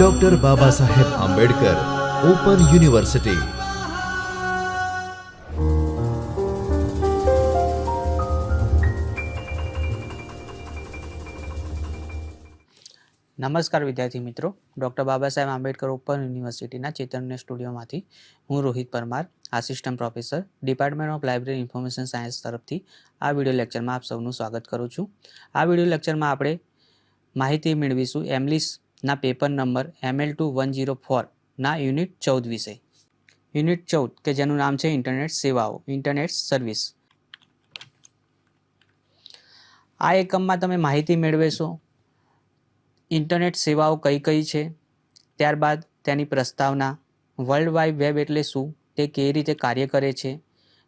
Doctor Baba Saheb Ambedkar open university. નમસ્કાર વિદ્યાર્થી મિત્રો, ડૉક્ટર બાબા સાહેબ આંબેડકર ઓપન યુનિવર્સિટીના ચેતન્ય સ્ટુડિયોમાંથી હું Rohit Parmar, assistant professor, department of library information science તરફથી આ વિડીયો લેક્ચરમાં આપ સૌનું સ્વાગત કરું છું. આ વિડીયો લેક્ચરમાં આપણે માહિતી મેળવીશું એમલિસના પેપર નંબર ML2104ના યુનિટ 14 વિશે. યુનિટ 14 કે જેનું નામ છે ઇન્ટરનેટ સેવાઓ, ઇન્ટરનેટ સર્વિસ. આ એકમમાં તમે માહિતી મેળવેશો ઇન્ટરનેટ સેવાઓ કઈ કઈ છે, ત્યારબાદ તેની પ્રસ્તાવના, વર્લ્ડ વાઇડ વેબ એટલે શું, તે કેવી રીતે કાર્ય કરે છે,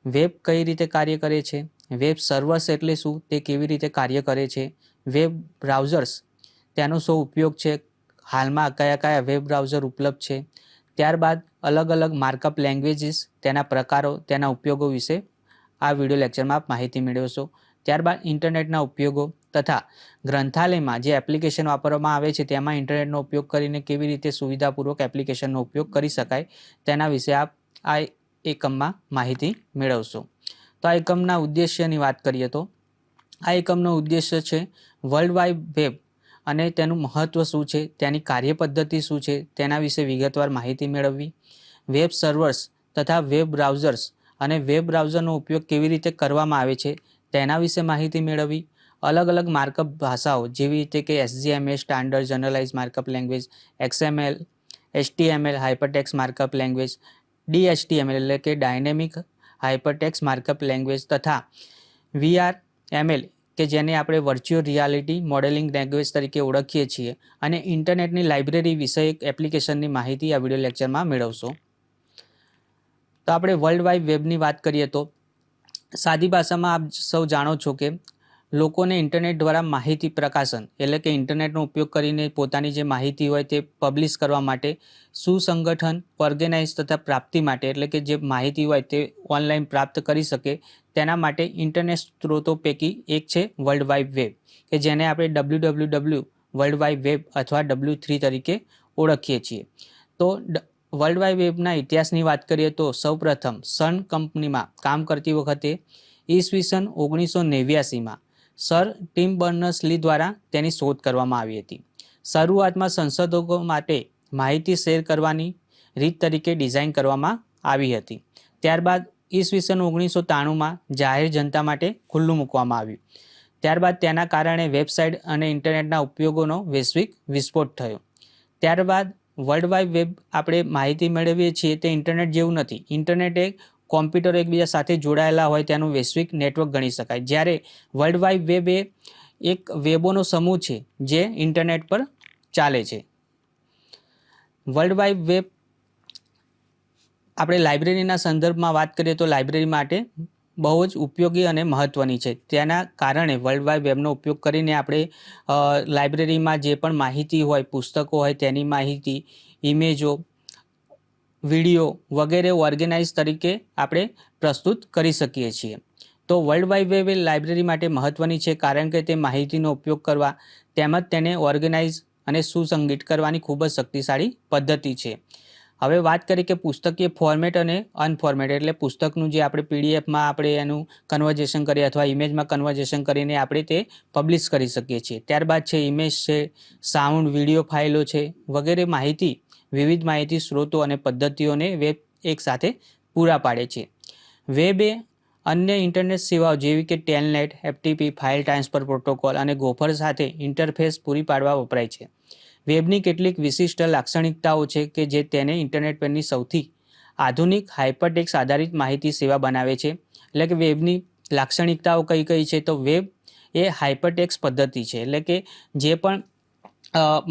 વેબ કઈ રીતે કાર્ય કરે છે, વેબ સર્વર્સ એટલે શું, તે કેવી રીતે કાર્ય કરે છે, વેબ બ્રાઉઝર્સ તેનો શું ઉપયોગ છે, હાલમાં કયા કયા વેબ બ્રાઉઝર ઉપલબ્ધ છે, ત્યારબાદ અલગ અલગ માર્કઅપ લેંગ્વેજીસ, તેના પ્રકારો, તેના ઉપયોગો વિશે આ વિડીયો લેક્ચરમાં આપ માહિતી મેળવશો. ત્યારબાદ ઇન્ટરનેટના ઉપયોગો તથા ગ્રંથાલયમાં જે એપ્લિકેશન વાપરવામાં આવે છે તેમાં ઇન્ટરનેટનો ઉપયોગ કરીને કેવી રીતે સુવિધાપૂર્વક એપ્લિકેશનનો ઉપયોગ કરી શકાય તેના વિશે આપ આ એકમમાં માહિતી મેળવશો. તો આ એકમના ઉદ્દેશ્યની વાત કરીએ તો આ એકમનો ઉદ્દેશ્ય છે વર્લ્ડ વાઇડ વેબ અને તેનું મહત્ત્વ શું છે, તેની કાર્યપદ્ધતિ શું છે તેના વિશે વિગતવાર માહિતી મેળવવી, વેબ સર્વર્સ તથા વેબ બ્રાઉઝર્સ અને વેબ બ્રાઉઝરનો ઉપયોગ કેવી રીતે કરવામાં આવે છે તેના વિશે માહિતી મેળવવી, અલગ અલગ માર્કઅપ ભાષાઓ જેવી રીતે કે SGML standard generalise markup language, XML, HTML hypertext markup language, DHTML એટલે કે ડાયનેમિક હાઇપરટેક્સ્ટ માર્કઅપ લેંગ્વેજ તથા VRML કે જેને આપણે વર્ચ્યુઅલ રિયાલિટી મોડેલિંગ લેંગ્વેજ તરીકે ઓળખીએ છીએ, અને ઇન્ટરનેટની લાઇબ્રેરી વિષયક એપ્લિકેશનની માહિતી આ વિડીયો લેક્ચરમાં મેળવશો. તો આપણે વર્લ્ડ વાઇડ વેબની વાત કરીએ તો સાદી ભાષામાં આપ સૌ જાણો છો કે લોકોને ઇન્ટરનેટ દ્વારા માહિતી પ્રકાશન એટલે કે ઇન્ટરનેટનો ઉપયોગ કરીને પોતાની જે માહિતી હોય તે પબ્લિશ કરવા માટે, સુસંગઠન, ઓર્ગેનાઇઝ તથા પ્રાપ્તિ માટે એટલે કે જે માહિતી હોય તે ઓનલાઈન પ્રાપ્ત કરી શકે તેના માટે ઇન્ટરનેટ સ્ત્રોતો પૈકી એક છે વર્લ્ડ વાઇડ વેબ કે જેને આપણે www વર્લ્ડ વાઇડ વેબ અથવા W3 તરીકે ઓળખીએ છીએ. તો વર્લ્ડ વાઇડ વેબના ઇતિહાસની વાત કરીએ તો સૌપ્રથમ સન કંપનીમાં કામ કરતી વખતે ઈસવીસન 1989માં સર ટિમ બર્નર્સ-લી દ્વારા તેની શોધ કરવામાં આવી હતી. શરૂઆતમાં સંશોધકો માટે માહિતી શેર કરવાની રીત તરીકે ડિઝાઇન કરવામાં આવી હતી. ત્યારબાદ ઈસવીસન 1993માં જાહેર જનતા માટે ખુલ્લું મૂકવામાં આવ્યું. ત્યારબાદ તેના કારણે વેબસાઇટ અને ઇન્ટરનેટના ઉપયોગોનો વૈશ્વિક વિસ્ફોટ થયો. ત્યારબાદ વર્લ્ડ વાઇડ વેબ આપણે માહિતી મેળવીએ છીએ તે ઇન્ટરનેટ જેવું નથી. ઇન્ટરનેટ એ કોમ્પ્યુટર એકબીજા સાથે જોડાયેલા હોય તેનું વૈશ્વિક નેટવર્ક ગણી શકાય, જ્યારે વર્લ્ડ વાઇડ વેબ એ એક વેબોનો સમૂહ છે જે ઇન્ટરનેટ પર ચાલે છે. વર્લ્ડ વાઇડ વેબ આપણે લાઇબ્રેરીના સંદર્ભમાં વાત કરીએ તો લાઇબ્રેરી માટે બહુ જ ઉપયોગી અને મહત્ત્વની છે. તેના કારણે વર્લ્ડ વાઇડ વેબનો ઉપયોગ કરીને આપણે લાઇબ્રેરીમાં જે પણ માહિતી હોય, પુસ્તકો હોય તેની માહિતી, ઇમેજો, વિડીયો વગેરે ઓર્ગેનાઇઝ તરીકે આપણે પ્રસ્તુત કરી શકીએ છીએ. તો વર્લ્ડ વાઇડ વેબ એ લાઇબ્રેરી માટે મહત્ત્વની છે કારણ કે તે માહિતીનો ઉપયોગ કરવા તેમજ તેને ઓર્ગેનાઇઝ અને સુસંગઠિત કરવાની ખૂબ જ શક્તિશાળી પદ્ધતિ છે. હવે વાત કરીએ કે પુસ્તકીય ફોર્મેટ અને અનફોર્મેટ એટલે પુસ્તકનું જે આપણે PDFમાં આપણે એનું કન્વર્ઝેશન કરીએ અથવા ઇમેજમાં કન્વર્ઝેશન કરીને આપણે તે પબ્લિશ કરી શકીએ છીએ. ત્યારબાદ છે ઇમેજ છે, સાઉન્ડ, વિડીયો ફાઇલો છે વગેરે માહિતી, વિવિધ માહિતી સ્ત્રોતો અને પદ્ધતિઓને વેબ એક સાથે પૂરા પાડે છે. વેબ એ અન્ય ઇન્ટરનેટ સેવાઓ જેવી કે telnet, FTP, file transfer protocol અને ગોફર સાથે ઇન્ટરફેસ પૂરી પાડવા વપરાય છે. વેબની કેટલીક વિશિષ્ટ લાક્ષણિકતાઓ છે કે જે તેને ઇન્ટરનેટ પરની સૌથી આધુનિક હાઇપરટેક્સ્ટ આધારિત માહિતી સેવા બનાવે છે. એટલે કે વેબની લાક્ષણિકતાઓ કઈ કઈ છે તો વેબ એ હાઇપરટેક્સ્ટ પદ્ધતિ છે, એટલે કે જે પણ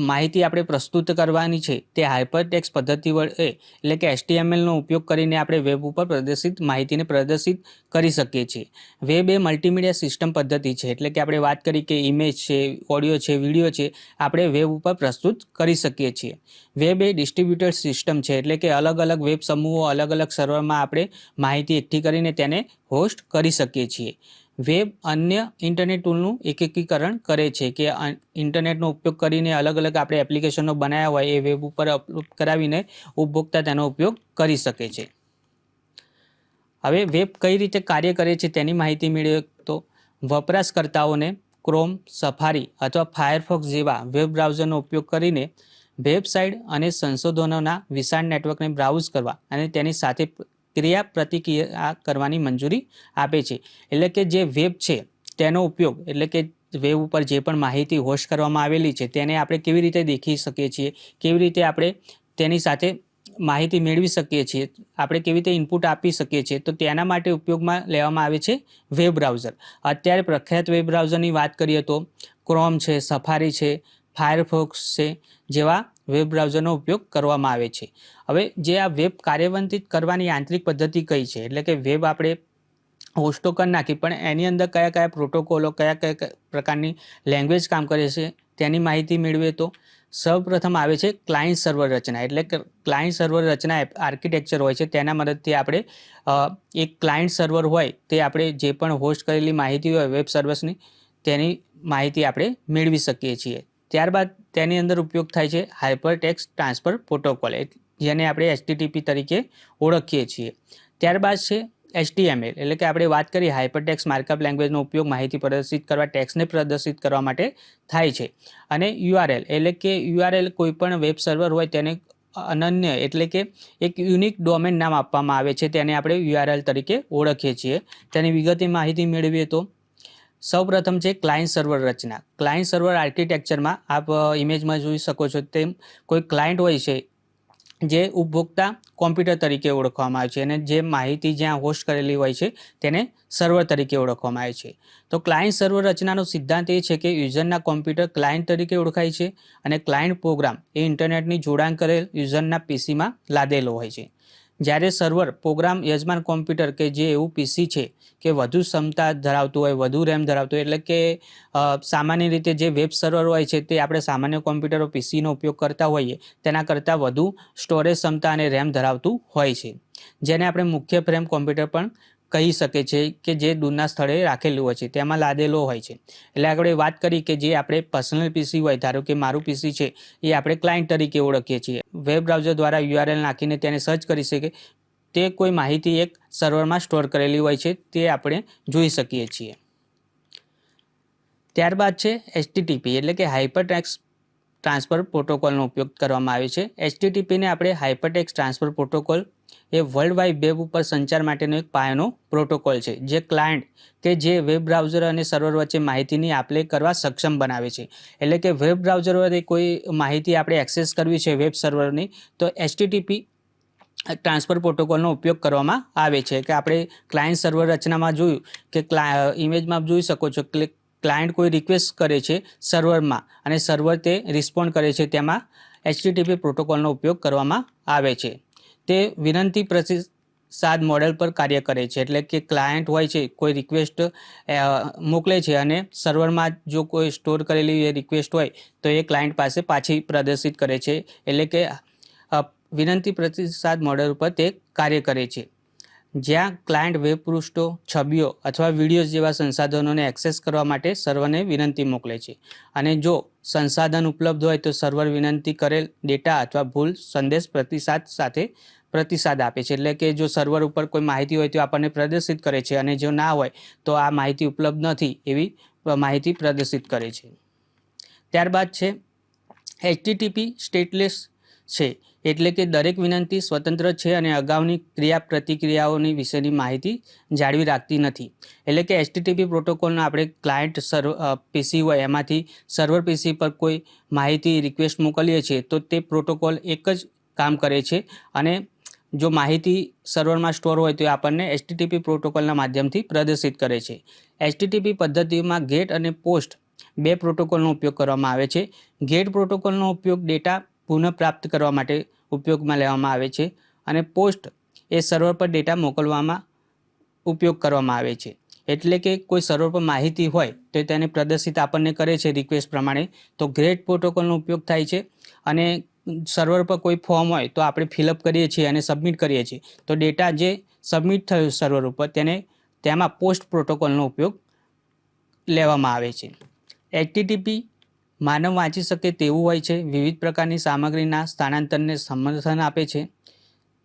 માહિતી આપણે પ્રસ્તુત કરવાની છે તે હાઇપરટેક્સ્ટ પદ્ધતિ વડે એટલે કે HTMLનો ઉપયોગ કરીને આપણે વેબ ઉપર પ્રદર્શિત માહિતીને પ્રદર્શિત કરી શકીએ છીએ. વેબ એ મલ્ટીમીડિયા સિસ્ટમ પદ્ધતિ છે, એટલે કે આપણે વાત કરી કે ઇમેજ છે, ઓડિયો છે, વિડીયો છે, આપણે વેબ ઉપર પ્રસ્તુત કરી શકીએ છીએ. વેબ એ ડિસ્ટ્રીબ્યુટેડ સિસ્ટમ છે, એટલે કે અલગ અલગ વેબ સમૂહો અલગ અલગ સર્વરમાં આપણે માહિતી એકઠી કરીને તેને હોસ્ટ કરી શકીએ છીએ. વેબ અન્ય ઇન્ટરનેટ ટૂલનું એકીકરણ કરે છે કે ઇન્ટરનેટનો ઉપયોગ કરીને અલગ અલગ આપણે એપ્લિકેશનો બનાવ્યા હોય એ વેબ ઉપર અપલોડ કરાવીને ઉપભોક્તા તેનો ઉપયોગ કરી શકે છે. હવે વેબ કઈ રીતે કાર્ય કરે છે તેની માહિતી મેળવીએ તો વપરાશકર્તાઓને ક્રોમ, સફારી અથવા ફાયરફોક્સ જેવા વેબ બ્રાઉઝરનો ઉપયોગ કરીને વેબસાઇટ અને સંશોધનોના વિશાળ નેટવર્કને બ્રાઉઝ કરવા અને તેની સાથે ક્રિયા પ્રતિક્રિયા કરવાની મંજૂરી આપે છે. એટલે કે જે વેબ છે તેનો ઉપયોગ એટલે કે વેબ ઉપર જે પણ માહિતી હોસ્ટ કરવામાં આવેલી છે તેને આપણે કેવી રીતે દેખી શકીએ છીએ, કેવી રીતે આપણે તેની સાથે માહિતી મેળવી શકીએ છીએ, આપણે કેવી રીતે ઇનપુટ આપી શકીએ છીએ, તો તેના માટે ઉપયોગમાં લેવામાં આવે છે વેબ બ્રાઉઝર. અત્યારે પ્રખ્યાત વેબ બ્રાઉઝરની વાત કરીએ તો ક્રોમ છે, સફારી છે, ફાયરફોક્સ છે જેવા વેબ બ્રાઉઝરનો ઉપયોગ કરવામાં આવે છે. હવે જે આ વેબ કાર્યાન્વિત કરવાની યાંત્રિક પદ્ધતિ કઈ છે, એટલે કે વેબ આપણે હોસ્ટો કરી નાખી પણ એની અંદર કયા કયા પ્રોટોકોલો, કયા કયા પ્રકારની લેંગ્વેજ કામ કરે છે તેની માહિતી મેળવીએ તો સૌપ્રથમ આવે છે ક્લાયન્ટ સર્વર રચના. એટલે કે ક્લાયન્ટ સર્વર રચના આર્કિટેક્ચર હોય છે, તેના મદદથી આપણે એક ક્લાયન્ટ સર્વર હોય તે આપણે જે પણ હોસ્ટ કરેલી માહિતી હોય વેબ સર્વર્સની તેની માહિતી આપણે મેળવી શકીએ છીએ. ત્યારબાદ તેની અંદર ઉપયોગ થાય છે હાઇપરટેક્સ્ટ ટ્રાન્સફર પ્રોટોકોલ, જેને આપણે HTTP તરીકે ઓળખીએ છીએ. ત્યારબાદ છે HTML, એટલે કે આપણે વાત કરીએ હાઇપરટેક્સ્ટ માર્કઅપ લેંગ્વેજનો ઉપયોગ માહિતી પ્રદર્શિત કરવા, ટેક્સ્ટને પ્રદર્શિત કરવા માટે થાય છે. અને URL એટલે કે URL કોઈ પણ વેબ સર્વર હોય તેને અનન્ય એટલે કે એક યુનિક ડોમેન નામ આપવામાં આવે છે, તેને આપણે URL તરીકે ઓળખીએ છીએ. તેની વિગતે માહિતી મેળવીએ તો સૌપ્રથમ છે ક્લાયન્ટ સર્વર રચના. ક્લાયન્ટ સર્વર આર્કિટેક્ચરમાં આપ ઇમેજમાં જોઈ શકો છો તેમ કોઈ ક્લાયન્ટ હોય છે જે ઉપભોક્તા કોમ્પ્યુટર તરીકે ઓળખવામાં આવે છે અને જે માહિતી જ્યાં હોસ્ટ કરેલી હોય છે તેને સર્વર તરીકે ઓળખવામાં આવે છે. તો ક્લાયન્ટ સર્વર રચનાનો સિદ્ધાંત એ છે કે યુઝરના કોમ્પ્યુટર ક્લાયન્ટ તરીકે ઓળખાય છે અને ક્લાયન્ટ પ્રોગ્રામ એ ઇન્ટરનેટની જોડાણ કરેલ યુઝરના પીસીમાં લાદેલો હોય છે. જ્યારે સર્વર પ્રોગ્રામ યજમાન કોમ્પ્યુટર કે જે એવું પીસી છે કે વધુ ક્ષમતા ધરાવતું હોય, વધુ રેમ ધરાવતું હોય, એટલે કે સામાન્ય રીતે જે વેબ સર્વર હોય છે તે આપણે સામાન્ય કોમ્પ્યુટરો પીસીનો ઉપયોગ કરતા હોઈએ તેના કરતાં વધુ સ્ટોરેજ ક્ષમતા અને રેમ ધરાવતું હોય છે, જેને આપણે મુખ્ય ફ્રેમ કોમ્પ્યુટર પણ કહી શકે છે કે જે દૂરના સ્થળે રાખેલું હોય છે તેમાં લાદેલો હોય છે. એટલે આપણે વાત કરી કે જે આપણે પર્સનલ પીસી હોય, ધારો કે મારું પીસી છે એ આપણે ક્લાયન્ટ તરીકે ઓળખીએ છીએ. વેબ બ્રાઉઝર દ્વારા URL નાખીને તેને સર્ચ કરી શકે તે કોઈ માહિતી એક સર્વરમાં સ્ટોર કરેલી હોય છે તે આપણે જોઈ શકીએ છીએ. ત્યારબાદ છે HTTP એટલે કે હાઇપરટેક્સ્ટ ટ્રાન્સફર પ્રોટોકોલનો ઉપયોગ કરવામાં આવે છે. HTTPને આપણે હાઇપરટેક્સ્ટ ટ્રાન્સફર પ્રોટોકોલ એ વર્લ્ડ વાઇડ વેબ ઉપર સંચાર માટેનો એક પાયાનો પ્રોટોકોલ છે જે ક્લાયન્ટ કે જે વેબ બ્રાઉઝર અને સર્વર વચ્ચે માહિતીની આપ-લે કરવા સક્ષમ બનાવે છે. એટલે કે વેબ બ્રાઉઝર વડે કોઈ માહિતી આપણે એક્સેસ કરવી છે વેબ સર્વરની તો HTTP ટ્રાન્સફર પ્રોટોકોલનો ઉપયોગ કરવામાં આવે છે. કે આપણે ક્લાયન્ટ સર્વર રચનામાં જોયું કે ઇમેજમાં જોઈ શકો છો કે ક્લાયન્ટ કોઈ રિક્વેસ્ટ કરે છે સર્વરમાં અને સર્વર તે રિસ્પોન્ડ કરે છે, તેમાં HTTP પ્રોટોકોલનો ઉપયોગ કરવામાં આવે છે. તે વિનંતી પ્રતિસાદ મોડેલ પર કાર્ય કરે છે. એટલે કે ક્લાયન્ટ હોય છે કોઈ રિક્વેસ્ટ મોકલે છે અને સર્વરમાં જો કોઈ સ્ટોર કરેલી રિક્વેસ્ટ હોય તો એ ક્લાયન્ટ પાસે પાછી પ્રદર્શિત કરે છે. એટલે કે વિનંતી પ્રતિસાદ મોડેલ ઉપર તે કાર્ય કરે છે, જ્યાં ક્લાયન્ટ વેબ પૃષ્ઠો, છબીઓ અથવા વિડીયોઝ જેવા સંસાધનોને એક્સેસ કરવા માટે સર્વરને વિનંતી મોકલે છે. અને જો સંસાધન ઉપલબ્ધ હોય તો સર્વર વિનંતી કરેલ ડેટા અથવા ભૂલ સંદેશ પ્રતિસાદ સાથે પ્રતિસાદ આપે છે. એટલે કે જો સર્વર ઉપર કોઈ માહિતી હોય તો આપણને પ્રદર્શિત કરે છે અને જો ના હોય તો આ માહિતી ઉપલબ્ધ નથી એવી માહિતી પ્રદર્શિત કરે છે. ત્યારબાદ છે HTTP સ્ટેટલેસ છે, એટલે કે દરેક વિનંતી સ્વતંત્ર છે અને અગાઉની ક્રિયા પ્રતિક્રિયાઓની વિશેની માહિતી જાળવી રાખતી નથી. એટલે કે HTTP પ્રોટોકોલનો આપણે ક્લાયન્ટ પીસી હોય એમાંથી સર્વર પીસી પર કોઈ માહિતી રિક્વેસ્ટ મોકલીએ છીએ તો તે પ્રોટોકોલ એક જ કામ કરે છે અને જો માહિતી સર્વરમાં સ્ટોર હોય તો આપણને HTTP પ્રોટોકોલના માધ્યમથી પ્રદર્શિત કરે છે. HTTP પદ્ધતિમાં ગેટ અને પોસ્ટ બે પ્રોટોકોલનો ઉપયોગ કરવામાં આવે છે. ગેટ પ્રોટોકોલનો ઉપયોગ ડેટા પુનઃપ્રાપ્ત કરવા માટે ઉપયોગમાં લેવામાં આવે છે અને પોસ્ટ એ સર્વર પર ડેટા મોકલવામાં ઉપયોગ કરવામાં આવે છે. એટલે કે કોઈ સર્વર પર માહિતી હોય તો તેને પ્રદર્શિત આપણને કરે છે રિક્વેસ્ટ પ્રમાણે, તો ગેટ પ્રોટોકોલનો ઉપયોગ થાય છે. અને સર્વર પર કોઈ ફોર્મ હોય તો આપણે ફિલઅપ કરીએ છીએ અને સબમિટ કરીએ છીએ તો ડેટા જે સબમિટ થયું સર્વર ઉપર તેમાં પોસ્ટ પ્રોટોકોલનો ઉપયોગ લેવામાં આવે છે. HTTP માનવ વાંચી શકે તેવું હોય છે, વિવિધ પ્રકારની સામગ્રીના સ્થાનાંતરને સમર્થન આપે છે.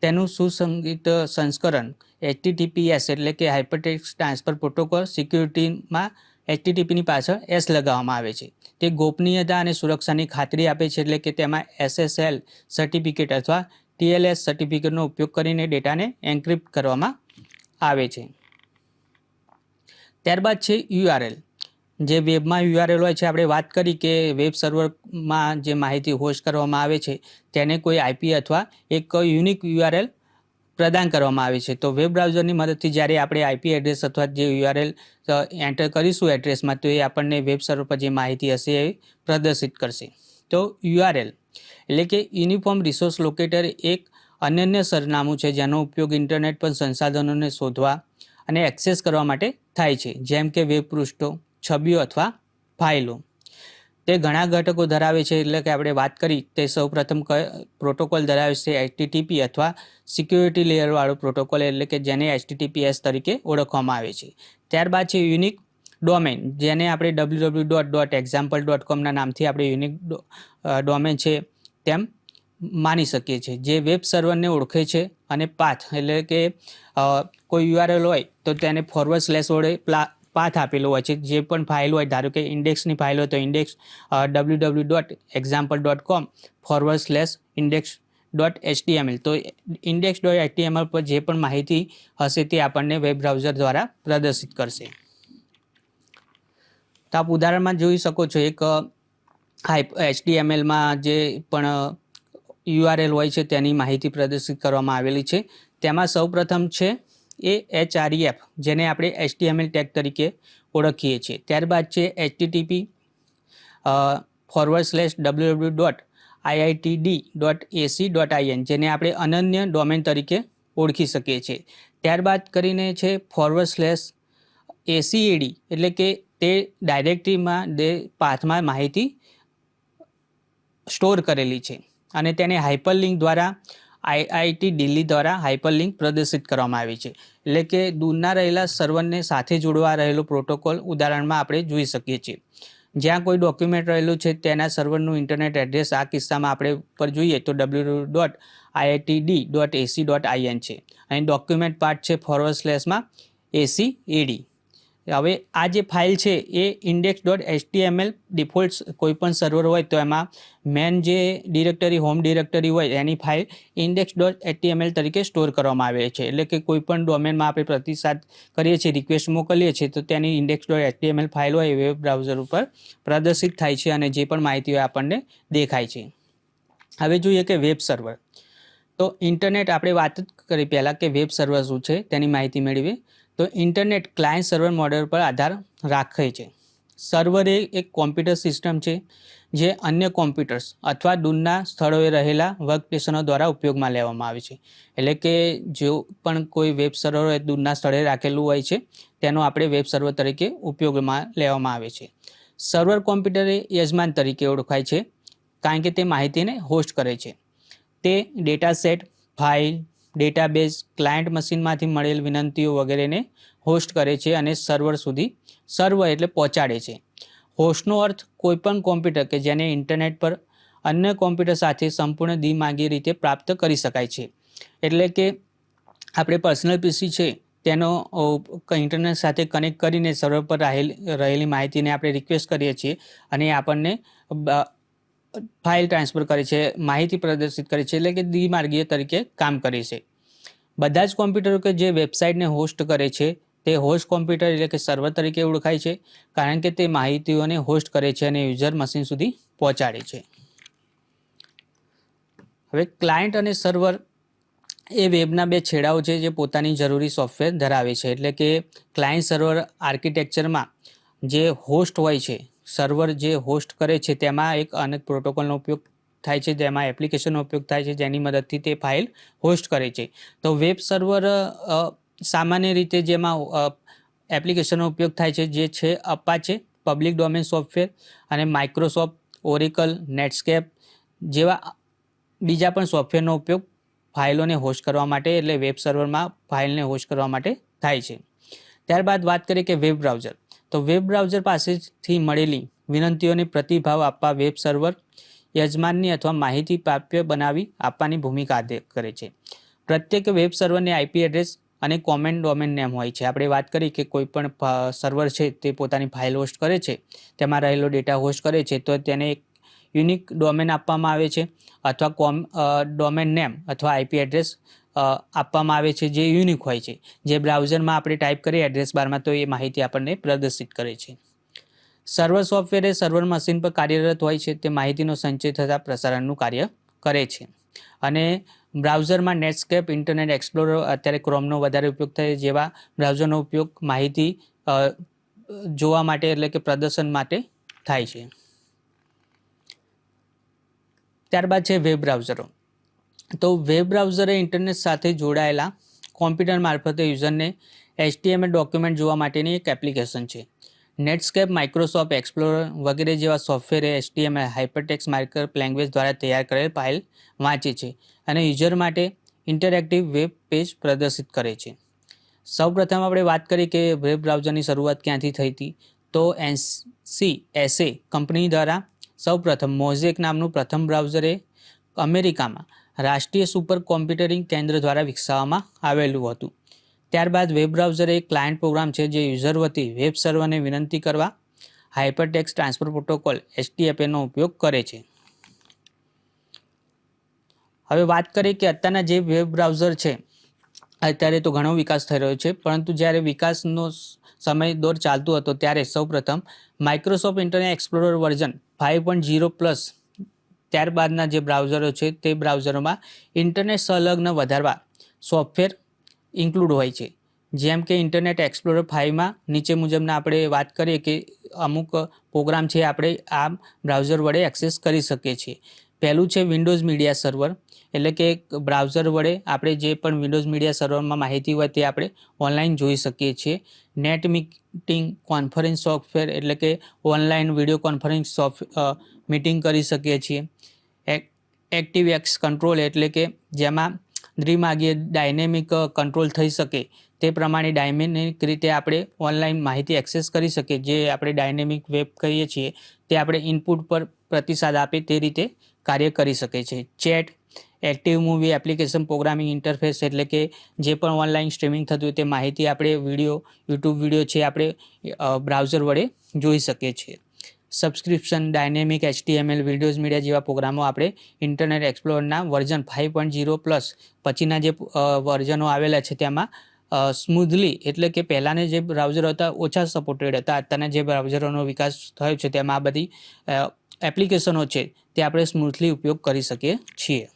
તેનું સુસંગીત સંસ્કરણ HTTPS એટલે કે હાઇપરટેક્સ્ટ ટ્રાન્સફર પ્રોટોકોલ સિક્યુરિટીમાં HTTPની પાછળ S લગાવવામાં આવે છે. તે ગોપનીયતા અને સુરક્ષાની ખાતરી આપે છે, એટલે કે તેમાં SSL સર્ટિફિકેટ અથવા TLS સર્ટિફિકેટનો ઉપયોગ કરીને ડેટાને એન્ક્રિપ્ટ કરવામાં આવે છે. ત્યારબાદ છે URL. જે વેબમાં URL હોય છે, આપણે વાત કરી કે વેબ સર્વરમાં જે માહિતી હોસ્ટ કરવામાં આવે છે તેને કોઈ IP અથવા એક યુનિક URL પ્રદાન કરવામાં આવે છે. તો વેબ બ્રાઉઝરની મદદથી જ્યારે આપણે IP એડ્રેસ અથવા જે URL એન્ટર કરીશું એડ્રેસમાં, તો એ આપણને વેબ સર્વર પર જે માહિતી હશે એ પ્રદર્શિત કરશે. તો URL એટલે કે યુનિફોર્મ રિસોર્સ લોકેટર એક અનન્ય સરનામું છે જેનો ઉપયોગ ઇન્ટરનેટ પર સંસાધનોને શોધવા અને એક્સેસ કરવા માટે થાય છે, જેમ કે વેબ પૃષ્ઠો, છબીઓ અથવા ફાઇલો. તે ઘણા ઘટકો ધરાવે છે, એટલે કે આપણે વાત કરી તે સૌપ્રથમ પ્રોટોકોલ ધરાવે છે HTTP અથવા સિક્યુરિટી લેયરવાળો પ્રોટોકોલ, એટલે કે જેને HTTPS તરીકે ઓળખવામાં આવે છે. ત્યારબાદ છે યુનિક ડોમેન, જેને આપણે www.example.com ના નામથી આપણે યુનિક ડોમેન છે તેમ માની શકીએ છીએ, જે વેબ સર્વરને ઓળખે છે. અને પાથ એટલે કે કોઈ URL હોય તો તેને ફોરવર્ડ સ્લેશ વડે પાથ આપેલો હોય છે. જે પણ ફાઇલ હોય, ધારો કે ઇન્ડેક્સની ફાઇલ હોય તો ઇન્ડેક્સ www.example.com/index.html. તો index.html પર જે પણ માહિતી હશે તે આપણને વેબ બ્રાઉઝર દ્વારા પ્રદર્શિત કરશે. તો આપ ઉદાહરણમાં જોઈ શકો છો, એક HTMLમાં જે પણ URL હોય છે તેની માહિતી પ્રદર્શિત કરવામાં આવેલી છે. તેમાં સૌપ્રથમ છે એ href, જેને આપણે HTML ટેગ તરીકે ઓળખીએ છીએ. ત્યારબાદ છે http://www.iitd.ac.in, જેને આપણે અનન્ય ડોમેન તરીકે ઓળખી શકીએ છીએ. ત્યારબાદ કરીને છે /acad, એટલે કે તે ડાયરેક્ટરીમાં પાથમાં માહિતી સ્ટોર કરેલી છે અને તેને હાઇપરલિંક દ્વારા IIT દિલ્હી દ્વારા હાઇપરલિંક પ્રદર્શિત કરવામાં આવી છે. એટલે કે દૂરના રહેલા સર્વરને સાથે જોડવા રહેલો પ્રોટોકોલ ઉદાહરણમાં આપણે જોઈ શકીએ છીએ. જ્યાં કોઈ ડોક્યુમેન્ટ રહેલું છે તેના સર્વરનું ઇન્ટરનેટ એડ્રેસ આ કિસ્સામાં આપણે ઉપર જોઈએ તો www.iitd.ac.in છે. અહીં ડોક્યુમેન્ટ પાર્ટ છે /acad. હવે આ જે ફાઇલ છે એ index.html ડિફોલ્ટ કોઈપણ સર્વર હોય તો એમાં મેન જે ડિરેક્ટરી હોમ ડિરેક્ટરી હોય એની ફાઇલ index.html તરીકે સ્ટોર કરવામાં આવે છે. એટલે કે કોઈપણ ડોમેનમાં આપણે પ્રતિસાદ કરીએ છીએ, રિક્વેસ્ટ મોકલીએ છીએ તો તેની index.html ફાઇલ હોય એ વેબ બ્રાઉઝર ઉપર પ્રદર્શિત થાય છે અને જે પણ માહિતી હોય આપણને દેખાય છે. હવે જોઈએ કે વેબ સર્વર. તો ઇન્ટરનેટ આપણે વાત જ કરી પહેલાં કે વેબ સર્વર શું છે તેની માહિતી મેળવીએ. તો ઇન્ટરનેટ ક્લાયન્ટ સર્વર મોડેલ પર આધાર રાખે છે. સર્વર એ એક કોમ્પ્યુટર સિસ્ટમ છે જે અન્ય કોમ્પ્યુટર્સ અથવા દૂરના સ્થળોએ રહેલા વર્કસ્ટેશનો દ્વારા ઉપયોગમાં લેવામાં આવે છે. એટલે કે જો પણ કોઈ વેબ સર્વર દૂરના સ્થળે રાખેલું હોય છે તેનો આપણે વેબ સર્વર તરીકે ઉપયોગમાં લેવામાં આવે છે. સર્વર કોમ્પ્યુટર એ યજમાન તરીકે ઓળખાય છે, કારણ કે તે માહિતીને હોસ્ટ કરે છે. તે data set, file, database, client મશીનમાંથી મળેલ વિનંતીઓ વગેરેને હોસ્ટ કરે છે અને સર્વર સુધી એટલે પહોંચાડે છે. હોસ્ટનો અર્થ કોઈપણ કોમ્પ્યુટર કે જેને ઇન્ટરનેટ પર અન્ય કોમ્પ્યુટર સાથે સંપૂર્ણ દ્વિમાર્ગીય રીતે પ્રાપ્ત કરી શકાય છે. એટલે કે આપણે પર્સનલ PC છે તેનો ઇન્ટરનેટ સાથે કનેક્ટ કરીને સર્વર પર રહેલી માહિતીને આપણે રિક્વેસ્ટ કરીએ છીએ અને આપણને ફાઇલ ટ્રાન્સફર કરે છે, માહિતી પ્રદર્શિત કરે છે. એટલે કે દ્વિમાર્ગીય તરીકે કામ કરે છે. બધા જ કોમ્પ્યુટરો કે જે વેબસાઇટને હોસ્ટ કરે છે તે હોસ્ટ કોમ્પ્યુટર એટલે કે સર્વર તરીકે ઓળખાય છે, કારણ કે તે માહિતીઓને હોસ્ટ કરે છે અને યુઝર મશીન સુધી પહોંચાડે છે. હવે ક્લાયન્ટ અને સર્વર એ વેબના બે છેડાઓ છે જે પોતાની જરૂરી સોફ્ટવેર ધરાવે છે. એટલે કે ક્લાયન્ટ સર્વર આર્કિટેક્ચરમાં જે હોસ્ટ હોય છે, સર્વર જે હોસ્ટ કરે છે તેમાં એક અનેક પ્રોટોકોલનો ઉપયોગ થાય છે, જેમાં એપ્લિકેશનનો ઉપયોગ થાય છે જેની મદદથી તે ફાઇલ હોસ્ટ કરે છે. તો વેબ સર્વર સામાન્ય રીતે જેમાં એપ્લિકેશનનો ઉપયોગ થાય છે જે છે અપાચે પબ્લિક ડોમેન સોફ્ટવેર અને માઇક્રોસોફ્ટ, ઓરેકલ, નેટસ્કેપ જેવા બીજા પણ સોફ્ટવેરનો ઉપયોગ ફાઇલોને હોસ્ટ કરવા માટે એટલે વેબ સર્વરમાં ફાઇલને હોસ્ટ કરવા માટે થાય છે. ત્યારબાદ વાત કરીએ કે વેબ બ્રાઉઝર. તો વેબ બ્રાઉઝર પાસેથી મળેલી વિનંતીઓને પ્રતિભાવ આપવા વેબ સર્વર યજમાનની અથવા માહિતી પ્રાપ્ય બનાવી આપવાની ભૂમિકા કરે છે. પ્રત્યેક વેબ સર્વરને આઈપી એડ્રેસ અને કોમન ડોમેન નેમ હોય છે. આપણે વાત કરી કે કોઈ પણ સર્વર છે તે પોતાની ફાઇલ હોસ્ટ કરે છે, તેમાં રહેલો ડેટા હોસ્ટ કરે છે, તો તેને એક યુનિક ડોમેન આપવામાં આવે છે અથવા ડોમેન નેમ અથવા આઈપી એડ્રેસ આપવામાં આવે છે જે યુનિક હોય છે, જે બ્રાઉઝરમાં આપણે ટાઈપ કરીએ એડ્રેસ બારમાં તો એ માહિતી આપણને પ્રદર્શિત કરે છે. સર્વર સોફ્ટવેર એ સર્વર મશીન પર કાર્યરત હોય છે, તે માહિતીનો સંચય થતાં પ્રસારણનું કાર્ય કરે છે. અને બ્રાઉઝરમાં નેટસ્કેપ, ઇન્ટરનેટ એક્સપ્લોરર, અત્યારે ક્રોમનો વધારે ઉપયોગ થાય જેવા બ્રાઉઝરનો ઉપયોગ માહિતી જોવા માટે એટલે કે પ્રદર્શન માટે થાય છે. ત્યારબાદ છે વેબ બ્રાઉઝરો. તો વેબ બ્રાઉઝર એ ઇન્ટરનેટ સાથે જોડાયેલા કોમ્પ્યુટર મારફતે યુઝરને HTML ડોક્યુમેન્ટ જોવા માટેની એક એપ્લિકેશન છે. નેટસ્કેપ, માઇક્રોસોફ્ટ એક્સપ્લોરર વગેરે જેવા software HTML hypertext markup language દ્વારા તૈયાર કરેલ ફાઇલ વાંચે છે અને યુઝર માટે ઇન્ટરેક્ટિવ વેબ પેજ પ્રદર્શિત કરે છે. સૌપ્રથમ આપણે વાત કરીએ કે વેબ બ્રાઉઝરની શરૂઆત ક્યાંથી થઈ હતી, તો NCSA કંપની દ્વારા સૌપ્રથમ મોઝેક નામનું પ્રથમ બ્રાઉઝર એ અમેરિકામાં રાષ્ટ્રીય સુપર કોમ્પ્યુટરિંગ કેન્દ્ર દ્વારા વિકસાવવામાં આવેલું હતું. ત્યારબાદ વેબ બ્રાઉઝર એક ક્લાયન્ટ પ્રોગ્રામ છે જે યુઝર વતી વેબ સર્વરને વિનંતી કરવા હાઇપરટેક્સ્ટ ટ્રાન્સફર પ્રોટોકોલ HTTPનો ઉપયોગ કરે છે. હવે વાત કરીએ કે અત્યારના જે વેબ બ્રાઉઝર છે અત્યારે તો ઘણો વિકાસ થઈ રહ્યો છે, પરંતુ જ્યારે વિકાસનો સમય દોર ચાલતો હતો ત્યારે સૌપ્રથમ માઇક્રોસોફ્ટ ઇન્ટરનેટ એક્સપ્લોરર વર્ઝન 5.0+ ત્યારબાદના જે બ્રાઉઝરો છે તે બ્રાઉઝરોમાં ઇન્ટરનેટ સંલગ્ન વધારવા સોફ્ટવેર ઇન્ક્લુડ હોય છે. જેમ કે ઇન્ટરનેટ એક્સપ્લોરર 5માં નીચે મુજબના આપણે વાત કરીએ કે અમુક પ્રોગ્રામ છે આપણે આ બ્રાઉઝર વડે એક્સેસ કરી શકીએ છીએ. પહેલું છે વિન્ડોઝ મીડિયા સર્વર, એટલે કે બ્રાઉઝર વડે આપણે જે પણ વિન્ડોઝ મીડિયા સર્વરમાં માહિતી હોય તે આપણે ઓનલાઈન જોઈ શકીએ છીએ. નેટ મીટિંગ કોન્ફરન્સ સોફ્ટવેર, એટલે કે ઓનલાઈન વિડીયો કોન્ફરન્સ મીટિંગ કરી શકીએ છીએ. એક્ટિવએક્સ કંટ્રોલ, એટલે કે જેમાં દ્વિમાર્ગીય ડાયનેમિક કંટ્રોલ થઈ શકે તે પ્રમાણે ડાયનેમિક રીતે આપણે ઓનલાઈન માહિતી એક્સેસ કરી શકીએ. જે આપણે ડાયનેમિક વેબ કહીએ છીએ તે આપણે ઇનપુટ પર પ્રતિસાદ આપે તે રીતે કાર્ય કરી શકે છે. Chat, active movie application programming interface, એટલે કે જે પણ ઓનલાઈન સ્ટ્રીમિંગ થતું હોય તે માહિતી આપણે યુટ્યુબ વિડીયો છે આપણે બ્રાઉઝર વડે જોઈ શકીએ છીએ. Subscription, dynamic HTML, Windows media જેવા પ્રોગ્રામો આપણે ઇન્ટરનેટ એક્સપ્લોરરના વર્ઝન 5.0+ પછીના જે વર્ઝનો આવેલા છે તેમાં સ્મૂધલી, એટલે કે પહેલાંના જે બ્રાઉઝરો હતા ઓછા સપોર્ટેડ હતા, અત્યારના જે બ્રાઉઝરોનો વિકાસ થયો છે તેમાં આ બધી એપ્લિકેશનો છે તે આપણે સ્મૂથલી ઉપયોગ કરી શકીએ છીએ.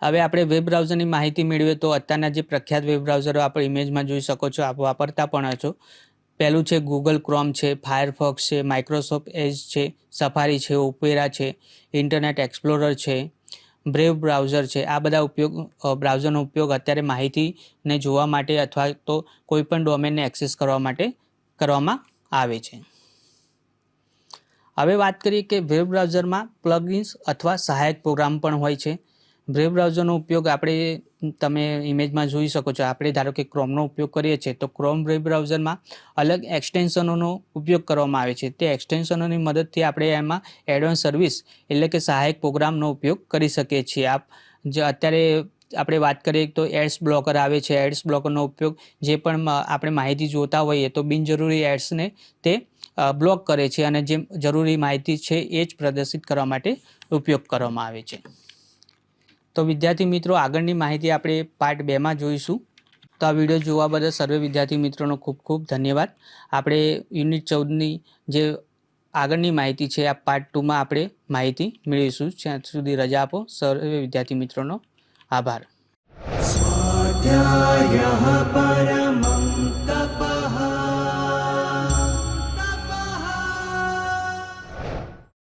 હવે આપણે વેબ બ્રાઉઝરની માહિતી મેળવીએ તો અત્યારના જે પ્રખ્યાત વેબ બ્રાઉઝરો આપણે ઇમેજમાં જોઈ શકો છો, આપ વાપરતા પણ છો. પહેલું છે ગૂગલ ક્રોમ છે, ફાયરફોક્સ છે, માઇક્રોસોફ્ટ એજ છે, સફારી છે, ઓપેરા છે, ઇન્ટરનેટ એક્સપ્લોરર છે, બ્રેવ બ્રાઉઝર છે. આ બધા બ્રાઉઝરનો ઉપયોગ અત્યારે માહિતીને જોવા માટે અથવા તો કોઈપણ ડોમેનને એક્સેસ કરવા માટે કરવામાં આવે છે. હવે વાત કરીએ કે વેબ બ્રાઉઝરમાં પ્લગઇન્સ અથવા સહાયક પ્રોગ્રામ પણ હોય છે. વેબ બ્રાઉઝરનો ઉપયોગ તમે ઇમેજમાં જોઈ શકો છો. આપણે ધારો કે ક્રોમનો ઉપયોગ કરીએ છીએ તો ક્રોમ વેબ બ્રાઉઝરમાં અલગ એક્સટેન્શનોનો ઉપયોગ કરવામાં આવે છે. તે એક્સટેન્શનોની મદદથી આપણે એમાં એડવાન્સ સર્વિસ, એટલે કે સહાયક પ્રોગ્રામનો ઉપયોગ કરી શકીએ છીએ. અત્યારે આપણે વાત કરીએ તો એડ્સ બ્લોકર આવે છે. એડ્સ બ્લોકરનો ઉપયોગ જે પણ આપણે માહિતી જોતા હોઈએ તો બિનજરૂરી એડ્સને તે બ્લોક કરે છે અને જે જરૂરી માહિતી છે એ જ પ્રદર્શિત કરવા માટે ઉપયોગ કરવામાં આવે છે. તો વિદ્યાર્થી મિત્રો, આગળની માહિતી આપણે પાર્ટ 2માં જોઈશું. તો આ વિડીયો જોવા બદલ સર્વે વિદ્યાર્થી મિત્રોનો ખૂબ ખૂબ ધન્યવાદ. આપણે યુનિટ 14ની જે આગળની માહિતી છે આ પાર્ટ 2માં આપણે માહિતી મેળવીશું. ત્યાં સુધી રજા આપો. સર્વે વિદ્યાર્થી મિત્રોનો આભાર. સ્વાધ્યાયઃ